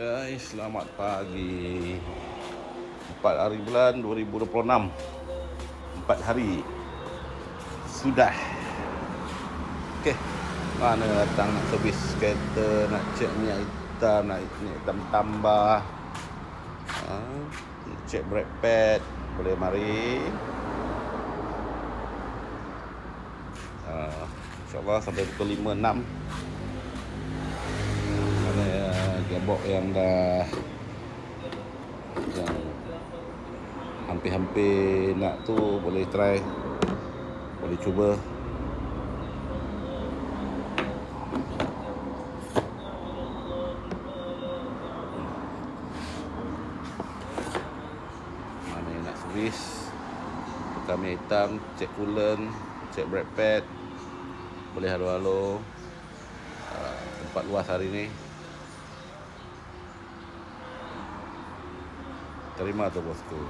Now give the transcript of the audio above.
Guys, selamat pagi. 4 hari bulan 2026. 4 hari sudah. Okey. Mana datang nak servis kereta, nak cek minyak hitam, nak hitam tambah. Cek brake pad, boleh mari. InsyaAllah sampai pukul 5.6. Gearbox yang hampir-hampir nak tu boleh try, boleh cuba. Mana yang nak servis, tukar minyak hitam, cek coolant, cek brake pad, boleh halo-halo. Tempat luas hari ni. Terima tu bosku.